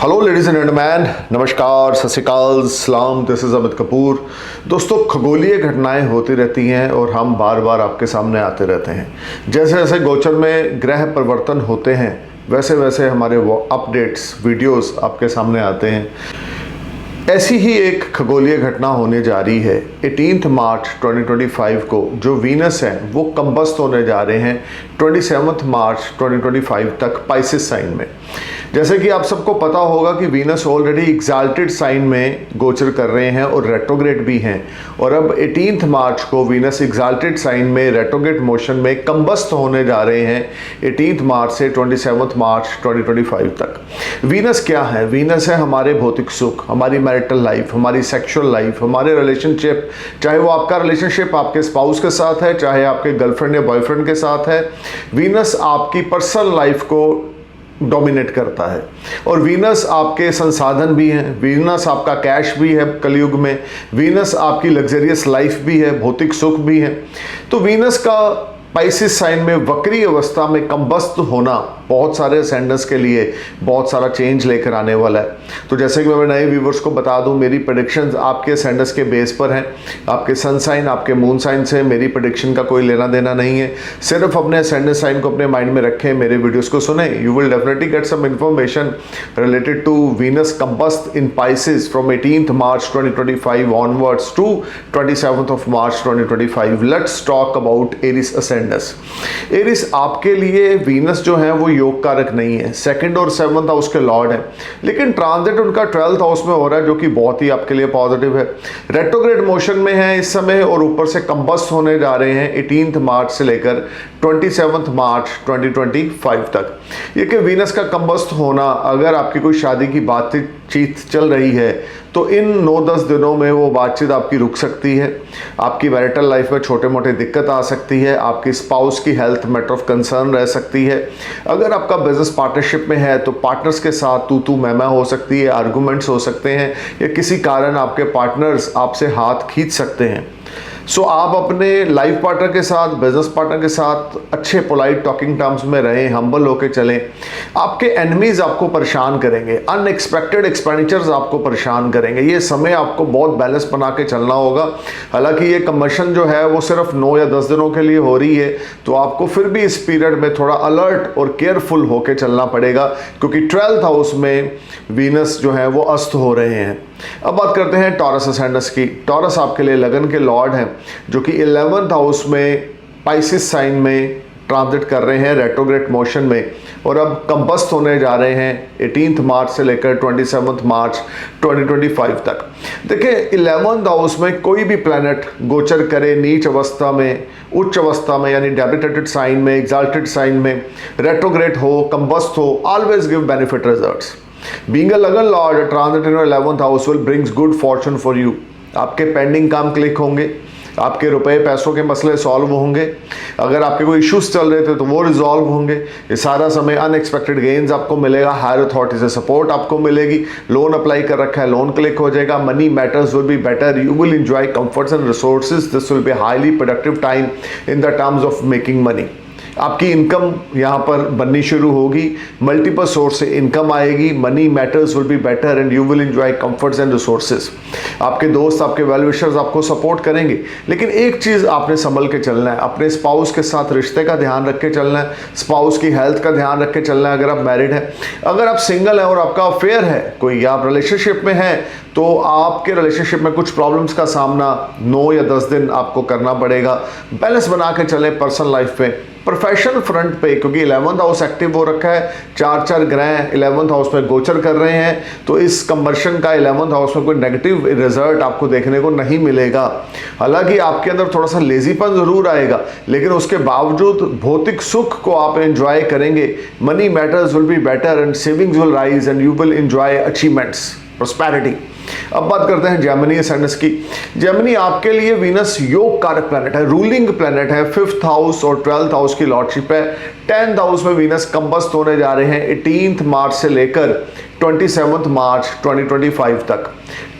Hello ladies and gentleman, नमस्कार, सत श्री अकाल, सलाम। This is Amit Kapoor. दोस्तों, खगोलीय घटनाएं होती रहती हैं और हम बार बार आपके सामने आते रहते हैं। जैसे जैसे गोचर में ग्रह परिवर्तन होते हैं वैसे वैसे हमारे वो अपडेट्स वीडियोस आपके सामने आते हैं। ऐसी ही एक खगोलीय घटना होने जा रही है 18 मार्च 2025 को। जो वीनस है वो कंबस्ट होने जा रहे हैं 27 मार्च 2025 तक पाइसिस साइन में। जैसे कि आप सबको पता होगा कि वीनस ऑलरेडी एग्जाल्टेड साइन में गोचर कर रहे हैं और रेट्रोग्रेड भी हैं, और अब 18 मार्च को वीनस एग्जाल्टेड साइन में रेट्रोग्रेड मोशन में कंबस्ट होने जा रहे हैं 18 मार्च से 27 मार्च 2025 तक। वीनस क्या है? वीनस है हमारे भौतिक सुख, हमारी मैरिटल लाइफ, हमारी सेक्सुअल लाइफ, हमारे रिलेशनशिप, चाहे वो आपका रिलेशनशिप आपके स्पाउस के साथ है, चाहे आपके गर्लफ्रेंड या बॉयफ्रेंड के साथ है। वीनस आपकी पर्सनल लाइफ को डोमिनेट करता है, और वीनस आपके संसाधन भी हैं। वीनस आपका कैश भी है कलयुग में। वीनस आपकी लग्जरियस लाइफ भी है, भौतिक सुख भी है। तो वीनस का पाइसिस साइन में वक्री अवस्था में कंबस्त होना बहुत सारे असेंडेंट्स के लिए बहुत सारा चेंज लेकर आने वाला है। तो जैसे कि मैं नए व्यूवर्स को बता दूं, मेरी प्रेडिक्शंस आपके असेंडेंट्स के बेस पर हैं। आपके सन साइन, आपके मून साइन से मेरी प्रेडिक्शन का कोई लेना देना नहीं है। सिर्फ अपने असेंडेंट साइन को अपने माइंड में रखें, मेरे वीडियोस को सुने। You will definitely get some information related to Venus combust in Pisces from 18 March 2025 onwards to 27 March 2025। Let's talk about Aries ascendants. Aries आपके लिए वीनस जो है वो योग कारक नहीं है, सेकंड और सेवंथ हाउस के लॉर्ड है, लेकिन ट्रांजिट उनका 12th हाउस में हो रहा है, जो कि बहुत ही आपके लिए पॉजिटिव है। रेट्रोग्रेड मोशन में है इस समय, और ऊपर से कंबस्ट होने जा रहे हैं 18 मार्च से लेकर 27 मार्च 2025 तक। ये कि वीनस का कंबस्ट होना, अगर आपकी कोई शादी की बातचीत चल रही है तो इन 9-10 दिनों में वो बातचीत आपकी रुक सकती है। आपकी मैरिटल लाइफ में छोटे मोटे दिक्कत आ सकती है। आपकी स्पाउस की हेल्थ मैटर ऑफ कंसर्न रह सकती है। अगर आपका बिजनेस पार्टनरशिप में है तो पार्टनर्स के साथ तू मैं हो सकती है, आर्गूमेंट्स हो सकते हैं, या किसी कारण आपके पार्टनर्स आपसे हाथ खींच सकते हैं। सो आप अपने लाइफ पार्टनर के साथ, बिजनेस पार्टनर के साथ अच्छे पोलाइट टॉकिंग टर्म्स में रहें, हम्बल होकर चलें। आपके एनिमीज आपको परेशान करेंगे, अनएक्सपेक्टेड एक्सपेंडिचर्स आपको परेशान करेंगे। ये समय आपको बहुत बैलेंस बना के चलना होगा। हालांकि ये कन्वर्शन जो है वो सिर्फ 9 या 10 दिनों के लिए हो रही है, तो आपको फिर भी इस पीरियड में थोड़ा अलर्ट और केयरफुल होकर चलना पड़ेगा, क्योंकि 12th हाउस में वीनस जो है वो अस्त हो रहे हैं। अब बात करते हैं टॉरस असेंडेंट्स की। टॉरस आपके लिए लगन के लॉर्ड हैं, जो कि 11th हाउस में पाइसिस साइन में ट्रांजिट कर रहे हैं रेट्रोग्रेड मोशन में, और अब कंबस्ट होने जा रहे हैं 18 मार्च से लेकर 27 मार्च 2025 तक। देखिए, 11th हाउस में कोई भी प्लैनेट गोचर करे नीच अवस्था में, उच्च अवस्था में, यानी डेबिटेटेड साइन में, एग्जाल्टेड साइन में, रेट्रोग्रेड हो, कंबस्ट हो, always give benefit results. Being a Lagan Lord, a transit in your 11th house will brings good fortune for you. आपके पेंडिंग काम क्लिक होंगे, आपके रुपए पैसों के मसले सॉल्व होंगे। अगर आपके कोई इश्यूज चल रहे थे तो वो रिजॉल्व होंगे। ये सारा समय अनएक्सपेक्टेड गेन्स आपको मिलेगा, हायर अथॉरिटी से सपोर्ट आपको मिलेगी। लोन अप्लाई कर रखा है, लोन क्लिक हो जाएगा। Money matters will be better, you will enjoy comforts and resources. This will be highly productive time in the terms of making money. आपकी इनकम यहाँ पर बननी शुरू होगी, मल्टीपल सोर्स से इनकम आएगी। Money matters will be better and you will enjoy comforts and resources. आपके दोस्त, आपके वेल विशर्स आपको सपोर्ट करेंगे, लेकिन एक चीज़ आपने संभल के चलना है, अपने स्पाउस के साथ रिश्ते का ध्यान रख के चलना है, स्पाउस की हेल्थ का ध्यान रख के चलना है। अगर आप मैरिड हैं, अगर आप सिंगल हैं और आपका अफेयर है कोई, या आप रिलेशनशिप में हैं, तो आपके रिलेशनशिप में कुछ प्रॉब्लम्स का सामना 9 या 10 दिन आपको करना पड़ेगा। बैलेंस बना के चलें पर्सनल लाइफ में, प्रोफेशनल फ्रंट पे, क्योंकि 11th हाउस एक्टिव हो रखा है। 4 ग्रह 11th हाउस में गोचर कर रहे हैं, तो इस कन्वर्शन का 11th हाउस में कोई नेगेटिव रिजल्ट आपको देखने को नहीं मिलेगा। हालांकि आपके अंदर थोड़ा सा लेजीपन जरूर आएगा, लेकिन उसके बावजूद भौतिक सुख को आप एंजॉय करेंगे। Money matters will be better and savings will rise and you will enjoy achievements, prosperity. अब बात करते हैं जेमिनी असेंडेंट्स की। जेमिनी आपके लिए वीनस योग कारक प्लैनेट है, रूलिंग प्लैनेट है। 5th हाउस और 12th हाउस की लॉर्डशिप है। 10th हाउस में वीनस कंबस्ट होने जा रहे हैं 18 मार्च से लेकर 27 मार्च 2025 तक।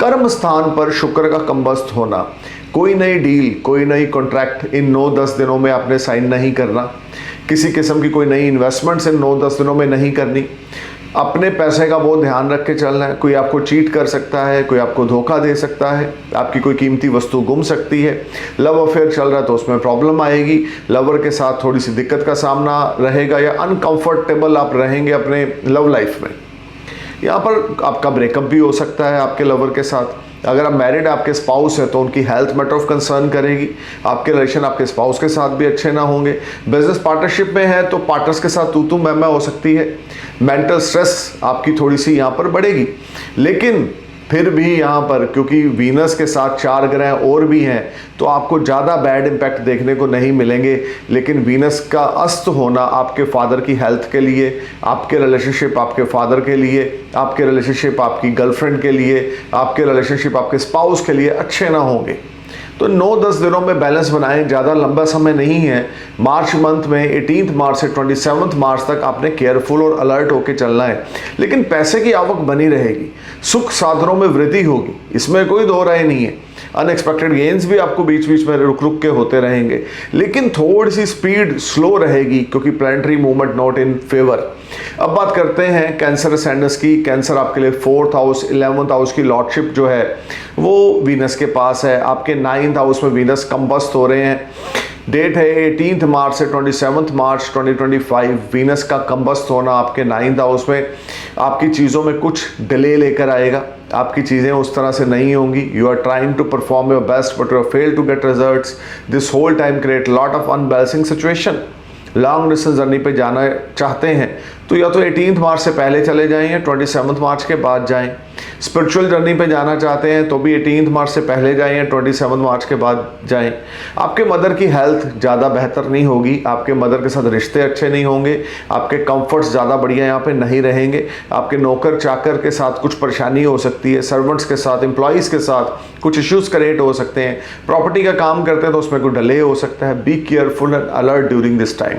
कर्म स्थान पर शुक्र का कंबस्ट होना, कोई नई डील, कोई नई कॉन्ट्रैक्ट इन 9-10 दिनों में आपने साइन नहीं करना। किसी किस्म की कोई नई इन्वेस्टमेंट्स इन 9-10 दिनों में नहीं करनी। अपने पैसे का बहुत ध्यान रख के चलना है। कोई आपको चीट कर सकता है, कोई आपको धोखा दे सकता है, आपकी कोई कीमती वस्तु गुम सकती है। लव अफेयर चल रहा है तो उसमें प्रॉब्लम आएगी, लवर के साथ थोड़ी सी दिक्कत का सामना रहेगा या अनकंफर्टेबल आप रहेंगे अपने लव लाइफ में। यहाँ पर आपका ब्रेकअप भी हो सकता है आपके लवर के साथ। अगर आप मैरिड आपके स्पाउस है तो उनकी हेल्थ मैटर ऑफ कंसर्न करेगी, आपके रिलेशन आपके स्पाउस के साथ भी अच्छे ना होंगे। बिजनेस पार्टनरशिप में है तो पार्टनर्स के साथ तू मैं हो सकती है। मेंटल स्ट्रेस आपकी थोड़ी सी यहाँ पर बढ़ेगी, लेकिन फिर भी यहाँ पर क्योंकि वीनस के साथ 4 ग्रह और भी हैं तो आपको ज़्यादा बैड इम्पैक्ट देखने को नहीं मिलेंगे। लेकिन वीनस का अस्त होना आपके फादर की हेल्थ के लिए, आपके रिलेशनशिप आपके फादर के लिए, आपके रिलेशनशिप आपकी गर्लफ्रेंड के लिए, आपके रिलेशनशिप आपके स्पाउस के लिए अच्छे ना होंगे। तो 9-10 दिनों में बैलेंस बनाएं, ज़्यादा लंबा समय नहीं है। मार्च मंथ में 18 मार्च से 27 मार्च तक आपने केयरफुल और अलर्ट होकर चलना है। लेकिन पैसे की आवक बनी रहेगी, सुख साधनों में वृद्धि होगी, इसमें कोई दो राय नहीं है। अनएक्सपेक्टेड गेन्स भी आपको बीच बीच में रुक रुक के होते रहेंगे, लेकिन थोड़ी सी स्पीड स्लो रहेगी क्योंकि planetary movement not in favour. अब बात करते हैं कैंसर असेंडेंस की। कैंसर आपके लिए 4th हाउस 11th हाउस की लॉर्डशिप जो है वो वीनस के पास है। आपके 9th हाउस में वीनस कंबस्ट हो रहे हैं। डेट है 18 मार्च से 27 मार्च 2025। वीनस का कंबस्ट होना आपके 9th हाउस में आपकी चीज़ों में कुछ डिले लेकर आएगा। आपकी चीज़ें उस तरह से नहीं होंगी। You are trying to perform your best but you are fail to get results. This whole time create lot of unbalancing situation. Long distance journey पे जाना चाहते हैं तो या तो 18 मार्च से पहले चले जाएं या 27 मार्च के बाद जाएं। स्पिरिचुअल जर्नी पे जाना चाहते हैं तो भी 18 मार्च से पहले जाएं या 27 मार्च के बाद जाएं। आपके मदर की हेल्थ ज़्यादा बेहतर नहीं होगी, आपके मदर के साथ रिश्ते अच्छे नहीं होंगे, आपके कंफर्ट्स ज़्यादा बढ़िया यहाँ पे नहीं रहेंगे। आपके नौकर चाकर के साथ कुछ परेशानी हो सकती है, सर्वेंट्स के साथ, एम्प्लॉयज़ के साथ कुछ इश्यूज़ क्रिएट हो सकते हैं। प्रॉपर्टी का काम करते हैं तो उसमें कोई डिले हो सकता है। B careful and alert during this time.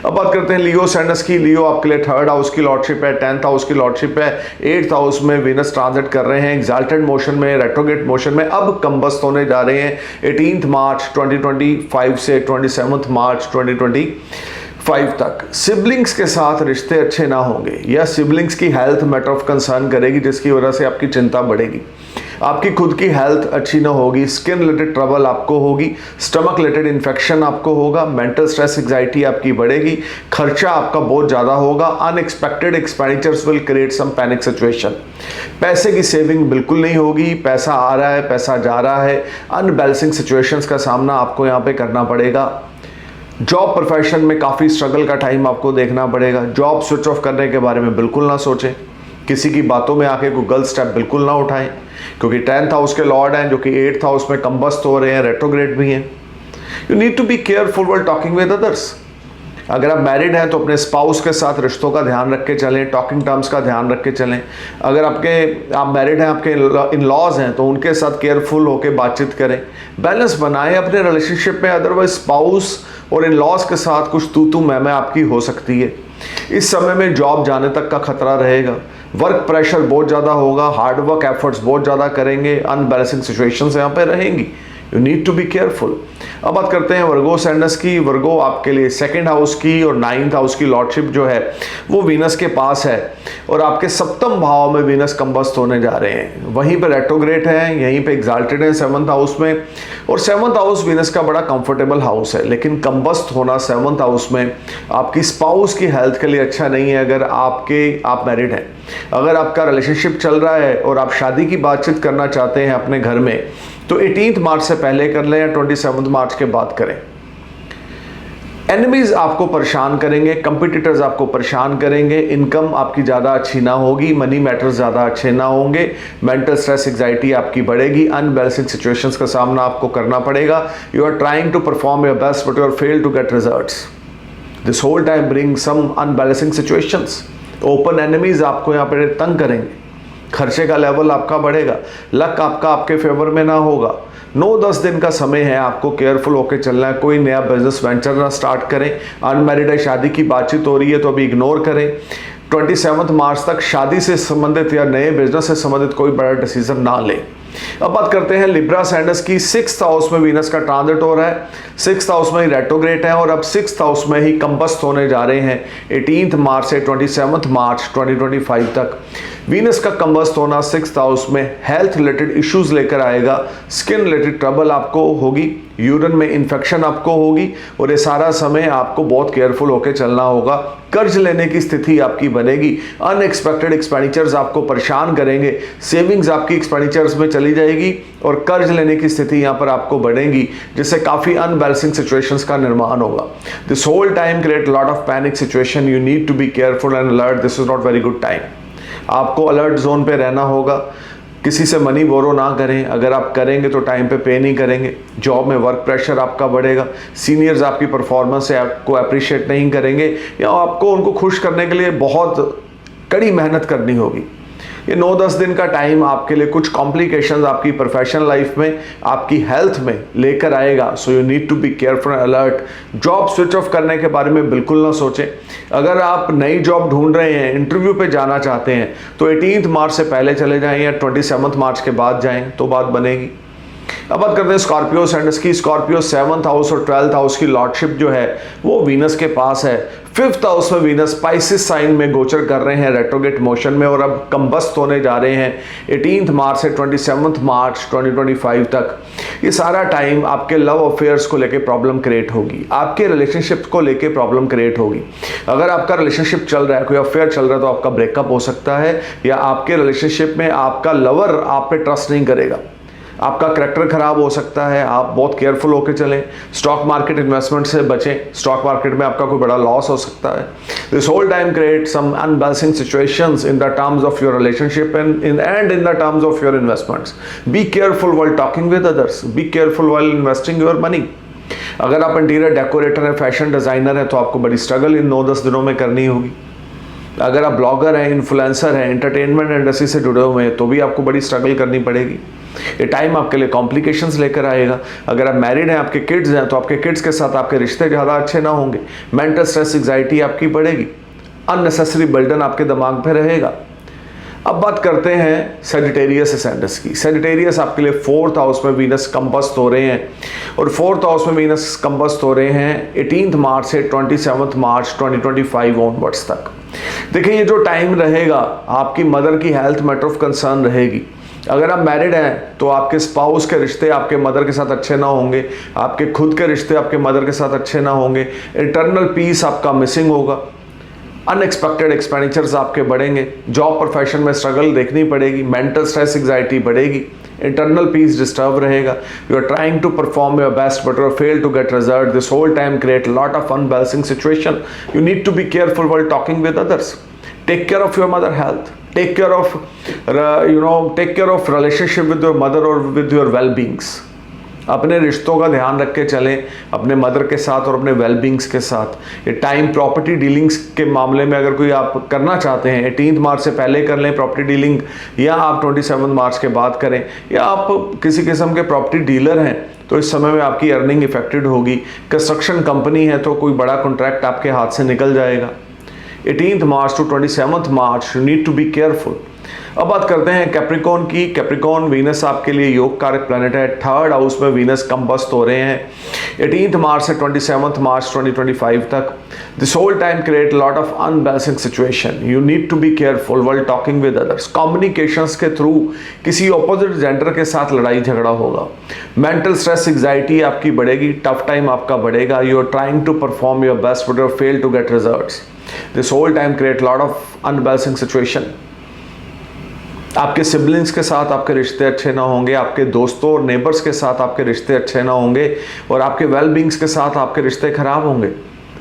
अब बात करते हैं लियो असेंडेंस की। लियो आपके लिए 3rd हाउस की लॉर्डशिप है, 10th हाउस की लॉर्डशिप है। 8th हाउस में वीनस ट्रांजिट कर रहे हैं एक्साल्टेड मोशन में, रेट्रोग्रेड मोशन में, अब कंबस्ट होने जा रहे हैं 18 मार्च 2025 से 27 मार्च 2025 तक। सिबलिंग्स के साथ रिश्ते अच्छे ना होंगे या सिबलिंग्स की हेल्थ मैटर ऑफ कंसर्न करेगी, जिसकी वजह से आपकी चिंता बढ़ेगी। आपकी खुद की हेल्थ अच्छी ना होगी, स्किन रिलेटेड ट्रबल आपको होगी, स्टमक रिलेटेड इन्फेक्शन आपको होगा, मेंटल स्ट्रेस एंजाइटी आपकी बढ़ेगी, खर्चा आपका बहुत ज़्यादा होगा। Unexpected expenditures will create some panic situation. पैसे की सेविंग बिल्कुल नहीं होगी, पैसा आ रहा है पैसा जा रहा है। अनबैलेंसिंग सिचुएशंस का सामना आपको यहाँ पे करना पड़ेगा। जॉब प्रोफेशन में काफ़ी स्ट्रगल का टाइम आपको देखना पड़ेगा। जॉब स्विच ऑफ करने के बारे में बिल्कुल ना सोचें, किसी की बातों में आके कोई गलत स्टेप बिल्कुल ना उठाएं, क्योंकि 10th हाउस के लॉर्ड हैं जो कि 8th हाउस में कंबस्ट हो रहे हैं, रेट्रोग्रेड भी हैं। You need to be careful while talking with others. अगर आप मैरिड हैं तो अपने स्पाउस के साथ रिश्तों का ध्यान रख के चलें, टॉकिंग टर्म्स का ध्यान रख के चलें। अगर आप मैरिड हैं, आपके इन लॉज हैं तो उनके साथ केयरफुल होकर बातचीत करें, बैलेंस बनाएं अपने रिलेशनशिप में। अदरवाइज स्पाउस और इन लॉज के साथ कुछ तू मैं आपकी हो सकती है। इस समय में जॉब जाने तक का खतरा रहेगा। वर्क प्रेशर बहुत ज़्यादा होगा, हार्ड वर्क एफर्ट्स बहुत ज़्यादा करेंगे, अनबैलेंसिंग सिचुएशंस यहाँ पे रहेंगी। You need to be careful. अब बात करते हैं वर्गो असेंडेंस की। वर्गो आपके लिए 2nd हाउस की और 9th हाउस की लॉर्डशिप जो है वो वीनस के पास है और आपके 7वें भाव में वीनस कंबस्ट होने जा रहे हैं। वहीं पर रेट्रोग्रेड है, यहीं पे एक्साल्टेड है 7th हाउस में। और 7th हाउस वीनस का बड़ा कंफर्टेबल हाउस है, लेकिन कंबस्ट होना 7th हाउस में आपकी स्पाउस की हेल्थ के लिए अच्छा नहीं है। अगर आप मैरिड हैं, अगर आपका रिलेशनशिप चल रहा है और आप शादी की बातचीत करना चाहते हैं अपने घर में तो 18 मार्च से पहले कर लें या 27 मार्च के बाद करें। एनिमीज आपको परेशान करेंगे, कंपटीटर्स आपको परेशान करेंगे, इनकम आपकी ज़्यादा अच्छी ना होगी, मनी मैटर्स ज़्यादा अच्छे ना होंगे, मेंटल स्ट्रेस एंजाइटी आपकी बढ़ेगी, अनबैलेंसिंग सिचुएशंस का सामना आपको करना पड़ेगा। You are trying to perform your best but you are fail to get results. This whole time bring some unbalancing situations. Open enemies आपको यहाँ पर तंग करेंगे, खर्चे का लेवल आपका बढ़ेगा, लक आपका आपके फेवर में ना होगा। 9-10 दिन का समय है, आपको केयरफुल होकर चलना है। कोई नया बिजनेस वेंचर ना स्टार्ट करें। अनमैरिड है, शादी की बातचीत हो रही है तो अभी इग्नोर करें। 27 मार्च तक शादी से संबंधित या नए बिजनेस से संबंधित कोई बड़ा डिसीजन ना लें। अब बात करते हैं लिब्रा सैंडस की। 6th हाउस में वीनस का ट्रांजिट हो रहा है, 6th हाउस में ही रेट्रोग्रेड है और अब 6th हाउस में ही कंबस्ट होने जा रहे हैं 18 मार्च से 27 मार्च 2025 तक। वीनस का कंबस्ट होना 6th हाउस में हेल्थ रिलेटेड इश्यूज लेकर आएगा, स्किन रिलेटेड ट्रबल आपको होगी, यूरिन में इन्फेक्शन आपको होगी और ये सारा समय आपको बहुत केयरफुल होकर चलना होगा। कर्ज लेने की स्थिति आपकी बनेगी, अनएक्सपेक्टेड एक्सपेंडिचर्स आपको परेशान करेंगे, सेविंग्स आपकी एक्सपेंडिचर्स में चली जाएगी और कर्ज लेने की स्थिति यहाँ पर आपको बढ़ेगी, जिससे काफ़ी अनबैलेंसिंग सिचुएशंस का निर्माण होगा। This whole time create lot of panic situation, you need to be careful and alert, this is not very good time. आपको अलर्ट जोन पे रहना होगा, किसी से मनी बोरो ना करें, अगर आप करेंगे तो टाइम पे पे नहीं करेंगे। जॉब में वर्क प्रेशर आपका बढ़ेगा, सीनियर्स आपकी परफॉर्मेंस से आपको अप्रिशिएट नहीं करेंगे या आपको उनको खुश करने के लिए बहुत कड़ी मेहनत करनी होगी। ये 9-10 दिन का टाइम आपके लिए कुछ कॉम्प्लिकेशंस आपकी प्रोफेशनल लाइफ में, आपकी हेल्थ में लेकर आएगा। So you need to be careful and alert. Job switch off करने के बारे में बिल्कुल ना सोचें। अगर आप नई जॉब ढूंढ रहे हैं, इंटरव्यू पे जाना चाहते हैं, तो 18 मार्च से पहले चले जाएं या 27 मार्च के बाद जाएं तो बात बनेगी। अब बात करते हैं स्कॉर्पियो सैंडस की। स्कॉर्पियो 7th हाउस और 12th हाउस की लॉर्डशिप जो है वो वीनस के पास है। 5th हाउस में वीनस स्पाइसिस साइन में गोचर कर रहे हैं रेट्रोग्रेड मोशन में और अब कंबस्ट होने जा रहे हैं 18 मार्च से 27 मार्च 2025 तक। ये सारा टाइम आपके लव अफेयर्स को लेके प्रॉब्लम क्रिएट होगी, आपके रिलेशनशिप को लेके प्रॉब्लम क्रिएट होगी। अगर आपका रिलेशनशिप चल रहा है, कोई अफेयर चल रहा है, तो आपका ब्रेकअप हो सकता है या आपके रिलेशनशिप में आपका लवर आप पे ट्रस्ट नहीं करेगा, आपका करैक्टर खराब हो सकता है। आप बहुत केयरफुल होकर चलें, स्टॉक मार्केट इन्वेस्टमेंट से बचें, स्टॉक मार्केट में आपका कोई बड़ा लॉस हो सकता है। This whole time create some unbalancing situations in the terms of your relationship and in the terms of your investments. Be careful while talking with others, be careful while investing your money. अगर आप interior decorator हैं, fashion designer हैं, तो आपको बड़ी struggle in 9-10 दिनों में करनी होगी। अगर आप ब्लॉगर हैं, इन्फ्लुएंसर हैं, एंटरटेनमेंट इंडस्ट्री से जुड़े हुए हैं, तो भी आपको बड़ी स्ट्रगल करनी पड़ेगी। ये टाइम आपके लिए कॉम्प्लिकेशंस लेकर आएगा। अगर आप मैरिड हैं, आपके किड्स हैं, तो आपके किड्स के साथ आपके रिश्ते ज़्यादा अच्छे ना होंगे, मेंटल स्ट्रेस एंजाइटी आपकी बढ़ेगी, अननेसेसरी बर्डन आपके दिमाग पे रहेगा। अब बात करते हैं सेजिटेरियस असेंडेंस की। सेजिटेरियस आपके लिए 4th हाउस में वीनस कंबस्ट हो रहे हैं और 4th हाउस में वीनस कंबस्ट हो रहे हैं 18 मार्च से 27 मार्च 2025 ऑनवर्ड्स तक। देखिए, ये जो टाइम रहेगा आपकी मदर की हेल्थ मैटर ऑफ कंसर्न रहेगी। अगर आप मैरिड हैं तो आपके स्पाउस के रिश्ते आपके मदर के साथ अच्छे ना होंगे, आपके खुद के रिश्ते आपके मदर के साथ अच्छे ना होंगे, इंटरनल पीस आपका मिसिंग होगा, अनएक्सपेक्टेड एक्सपेंडिचर्स आपके बढ़ेंगे, जॉब प्रोफेशन में स्ट्रगल देखनी पड़ेगी, मेंटल स्ट्रेस एंजाइटी बढ़ेगी, इंटरनल पीस डिस्टर्ब रहेगा। You are trying to perform your best but you fail to get result. This whole time create lot of unbalancing situation. You need to be careful while talking with others. Take care of your mother health, take care of relationship with your mother or with your well-beings। अपने रिश्तों का ध्यान रख के चलें अपने mother के साथ और अपने वेलबींग्स के साथ। ये टाइम प्रॉपर्टी डीलिंग्स के मामले में अगर कोई आप करना चाहते हैं 18 मार्च से पहले कर लें प्रॉपर्टी डीलिंग, या आप 27 मार्च के बाद करें, या आप किसी किस्म के प्रॉपर्टी डीलर हैं तो इस समय में आपकी अर्निंग इफेक्टेड होगी। कंस्ट्रक्शन कंपनी है तो कोई बड़ा कॉन्ट्रैक्ट आपके हाथ से निकल जाएगा। 18 March to 27 March you need to be careful. अब बात करते हैं कैप्रिकॉर्न की। कैप्रिकॉर्न वीनस आपके लिए योग कारक प्लैनेट है। 3rd हाउस में वीनस कंबस्ट हो रहे हैं 18 मार्च से 27 मार्च 2025 तक। This whole time create lot of unbalancing situation. You need to be careful while talking with others. Communications के थ्रू किसी ऑपोजिट जेंडर के साथ लड़ाई झगड़ा होगा। मेंटल स्ट्रेस एंजाइटी आपकी बढ़ेगी, टफ टाइम आपका बढ़ेगा। You are trying to perform your best but you fail to get results. This whole time create lot of unbalancing situation. आपके सिबलिंग्स के साथ आपके रिश्ते अच्छे ना होंगे, आपके दोस्तों और नेबर्स के साथ आपके रिश्ते अच्छे ना होंगे और आपके वेलबींग्स के साथ आपके रिश्ते खराब होंगे।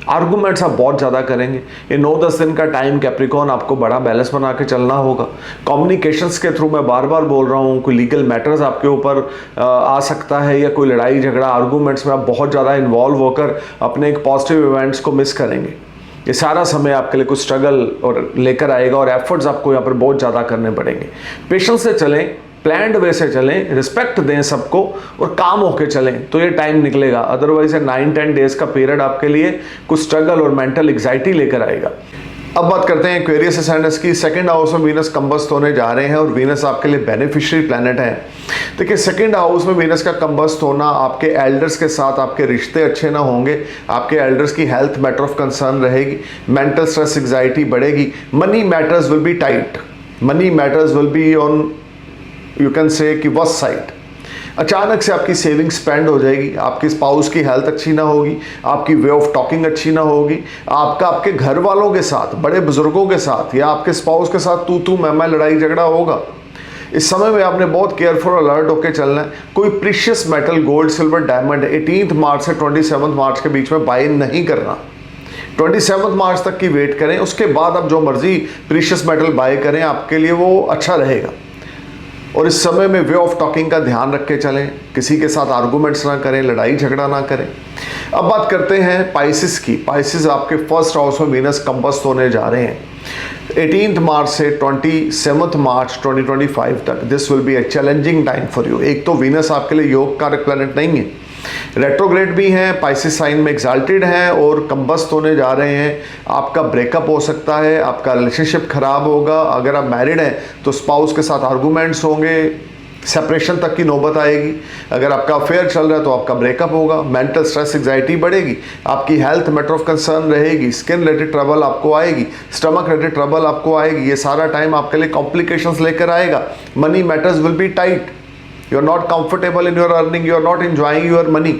आर्गूमेंट्स आप बहुत ज़्यादा करेंगे। ये 9-10 दिन का टाइम कैप्रिकॉर्न आपको बड़ा बैलेंस बना के चलना होगा। कम्युनिकेशंस के थ्रू मैं बार बार बोल रहा हूँ, कोई लीगल मैटर्स आपके ऊपर आ सकता है या कोई लड़ाई झगड़ा आर्गूमेंट्स में आप बहुत ज़्यादा इन्वॉल्व होकर अपने एक पॉजिटिव इवेंट्स को मिस करेंगे। ये सारा समय आपके लिए कुछ स्ट्रगल और लेकर आएगा और एफर्ट्स आपको यहाँ पर बहुत ज़्यादा करने पड़ेंगे। पेशेंस से चलें, प्लान्ड वे से चलें, रिस्पेक्ट दें सबको और काम होके चलें तो ये टाइम निकलेगा। अदरवाइज 9-10 डेज का पीरियड आपके लिए कुछ स्ट्रगल और मेंटल एग्जाइटी लेकर आएगा। अब बात करते हैं एक्वेरियस असेंडेंस की। सेकंड हाउस में वीनस कंबस्ट होने जा रहे हैं और वीनस आपके लिए बेनिफिशियरी प्लैनेट है। देखिए, सेकंड हाउस में वीनस का कंबस्ट होना आपके एल्डर्स के साथ आपके रिश्ते अच्छे ना होंगे, आपके एल्डर्स की हेल्थ मैटर ऑफ कंसर्न रहेगी, मेंटल स्ट्रेस एंग्जाइटी बढ़ेगी, money matters will be tight, money matters will be on you can say कि वर्स्ट साइड। अचानक से आपकी सेविंग स्पेंड हो जाएगी, आपकी स्पाउस की हेल्थ अच्छी ना होगी, आपकी वे ऑफ टॉकिंग अच्छी ना होगी, आपका आपके घर वालों के साथ, बड़े बुजुर्गों के साथ या आपके स्पाउस के साथ तू मैं लड़ाई झगड़ा होगा। इस समय में आपने बहुत केयरफुल अलर्ट होकर चलना है। कोई precious metal gold silver diamond 18 मार्च से 27 मार्च के बीच में बाय नहीं करना। 27 मार्च तक की वेट करें, उसके बाद आप जो मर्जी प्रीशियस मेटल बाय करें, आपके लिए वो अच्छा रहेगा। और इस समय में वे ऑफ टॉकिंग का ध्यान रख के चलें, किसी के साथ आर्गूमेंट्स ना करें, लड़ाई झगड़ा ना करें। अब बात करते हैं पाइसिस की। पाइसिस आपके फर्स्ट हाउस में वीनस कंबस्ट होने जा रहे हैं 18 मार्च से 27 मार्च 2025 तक। This will be A challenging time for you. एक तो वीनस आपके लिए योग कारक प्लैनेट नहीं है, रेट्रोग्रेड भी हैं, पाइसिस साइन में एक्साल्टेड हैं और कंबस्ट होने जा रहे हैं। आपका ब्रेकअप हो सकता है, आपका रिलेशनशिप खराब होगा। अगर आप मैरिड हैं तो स्पाउस के साथ आर्गूमेंट्स होंगे, सेपरेशन तक की नौबत आएगी। अगर आपका अफेयर चल रहा है तो आपका ब्रेकअप होगा, मेंटल स्ट्रेस एंग्जाइटी बढ़ेगी, आपकी हेल्थ मैटर ऑफ कंसर्न रहेगी, स्किन रिलेटेड ट्रबल आपको आएगी, स्टमक रिलेटेड ट्रबल आपको आएगी। ये सारा टाइम आपके लिए कॉम्प्लिकेशंस लेकर आएगा। Money matters will be tight, you are not comfortable in your earning, you are not enjoying your money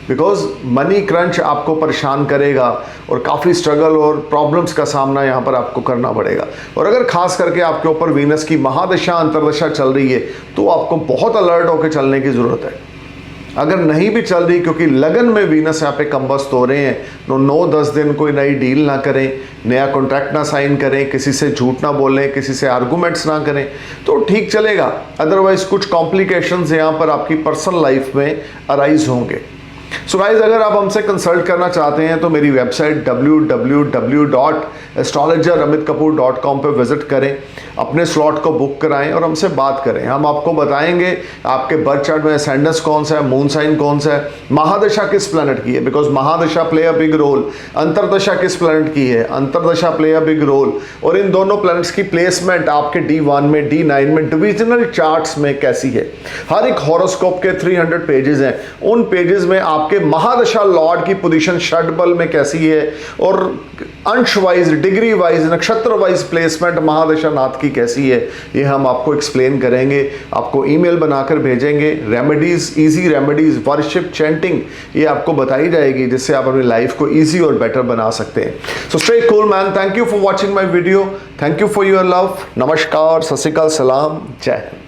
because money crunch आपको परेशान करेगा और काफ़ी स्ट्रगल और प्रॉब्लम्स का सामना यहाँ पर आपको करना पड़ेगा। और अगर खास करके आपके ऊपर वीनस की महादशा अंतर्दशा चल रही है तो आपको बहुत अलर्ट होकर चलने की ज़रूरत है। अगर नहीं भी चल रही, क्योंकि लगन में वीनस यहाँ पे कंबस्ट हो रहे हैं, तो 9-10 दिन कोई नई डील ना करें, नया कॉन्ट्रैक्ट ना साइन करें, किसी से झूठ ना बोलें, किसी से आर्गूमेंट्स ना करें तो ठीक चलेगा। अदरवाइज कुछ कॉम्प्लिकेशंस यहाँ पर आपकी पर्सनल लाइफ में अराइज होंगे। सो गाइज, अगर आप हमसे कंसल्ट करना चाहते हैं तो मेरी वेबसाइट www.astrologeramitkapoor.com पे विजिट करें, अपने स्लॉट को बुक कराएं और हमसे बात करें। हम आपको बताएंगे आपके बर्थ चार्ट में असेंडेंस कौन सा है, मून साइन कौन सा है, महादशा किस प्लैनेट की है, बिकॉज महादशा प्ले अ बिग रोल, अंतरदशा किस प्लैनेट की है, अंतरदशा प्ले अ बिग रोल, और इन दोनों प्लैनेट्स की प्लेसमेंट आपके D1 में, D9 में, डिविजनल चार्ट्स में कैसी है। हर एक हॉरोस्कोप के 300 पेजेस हैं, उन पेजेस में आपके महादशा लॉर्ड की पोजीशन षटबल में कैसी है और अंश वाइज, डिग्री वाइज, नक्षत्र वाइज प्लेसमेंट महादशा नाथ की कैसी है, ये हम आपको एक्सप्लेन करेंगे। आपको ईमेल बनाकर भेजेंगे। Remedies, easy remedies, worship, chanting, ये आपको बताई जाएगी जिससे आप अपनी लाइफ को इजी और बेटर बना सकते हैं। So stay cool man, thank you for watching my video, thank you for your love. नमस्कार, सत श्री अकाल, सलाम, जय हिंद।